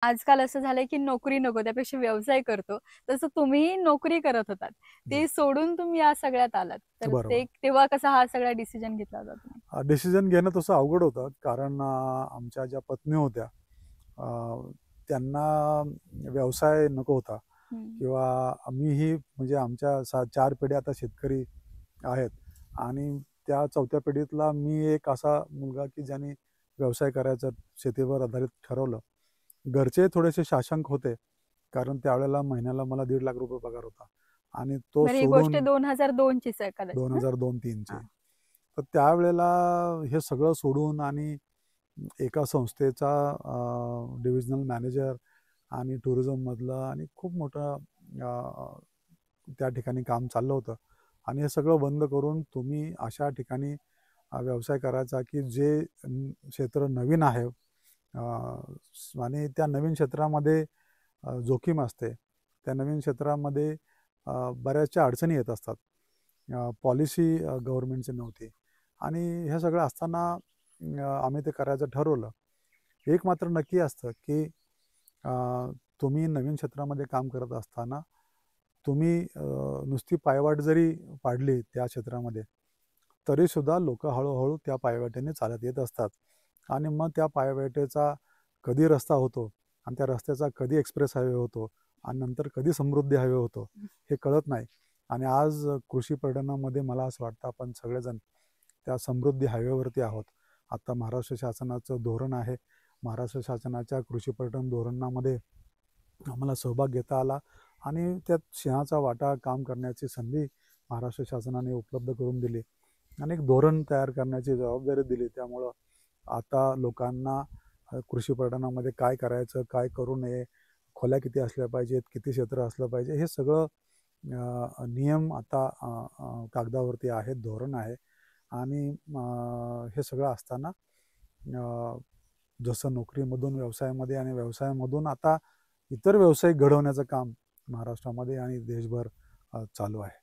आजकाल असं झालंय की नोकरी नको त्यापेक्षा व्यवसाय करतो. तसं तुम्हीही नोकरी करत होतात. हं. ते सोडून तुम्ही या सगळ्यात आलात. तर बरोबर. तेव्हा कसा हा सगळा डिसिजन घेतला होता तुम्ही? डिसिजन घेणं तसं अवघड होतं कारण आमच्या ज्या पत्नी होत्या त्यांना व्यवसाय नको होता हं. किंवा मीही म्हणजे आमच्या 4 पिढ्या आता शेतकरी आहेत आणि त्या 4थ्या पिढीतला मी एक असा मुलगा की ज्याने व्यवसाय करायचा शेतीवर आधारित ठरवलं. घरचे थोडेसे साशंक होते कारण त्यावेळेला महिन्याला मला ₹1.5 लाख पगार होता आणि तो बरं ही गोष्ट सोडून 2002 चीच आहे कदाचित ना? 2002-03 ची. हां. तर त्यावेळेला हे सगळं सोडून आणि एका संस्थेचा डिव्हिजनल मॅनेजर आणि टुरिझममधलं आणि खूप मोठं त्या ठिकाणी काम चाललं होतं आणि हे सगळं बंद करून तुम्ही अशा ठिकाणी व्यवसाय करायचा की जे क्षेत्र नवीन आहे आणि त्या नवीन क्षेत्रामध्ये जोखीम असते. त्या नवीन क्षेत्रामध्ये बऱ्याचशा अडचणी येत असतात. पॉलिसी गव्हर्नमेंटची नव्हती आणि हे सगळं असताना आम्ही ते करायचं ठरवलं. एक मात्र नक्की असतं की अ, तुम्ही नवीन क्षेत्रामध्ये काम करत असताना तुम्ही नुसती पायवाट जरी पाडली त्या क्षेत्रामध्ये, तरीसुद्धा लोकं हळू-हळू त्या पायवाटेने चालत येत असतात आणि मग त्या पायवाटेचा कधी रस्ता होतो आणि त्या रस्त्याचा कधी एक्सप्रेस हायवे होतो आणि नंतर कधी समृद्धी हायवे होतो, हे कळत नाही. आणि आज कृषी पर्यटनामध्ये मला असं वाटतं आपण सगळेजण त्या समृद्धी हायवेवरती आहोत. आता महाराष्ट्र शासनाचं धोरण आहे. महाराष्ट्र शासनाच्या कृषी पर्यटन धोरणामध्ये आम्हाला सहभाग घेता आला आणि त्यात सिंहाचा वाटा काम करण्याची संधी महाराष्ट्र शासनाने उपलब्ध करून दिली आणि एक धोरण तयार करण्याची जबाबदारी दिली. त्यामुळं आता लोकांना कृषी पर्यटनामध्ये काय करायचं, काय करू नये, खोल्या किती असल्या पाहिजेत, किती क्षेत्र असलं पाहिजे, हे सगळं नियम आता कागदावरती आहेत, धोरण आहे आणि हे सगळं असताना जसं नोकरीमधून व्यवसायामध्ये आणि व्यवसायामधून आता इतर व्यवसाय घडवण्याचं काम महाराष्ट्रामध्ये आणि देशभर चालू आहे.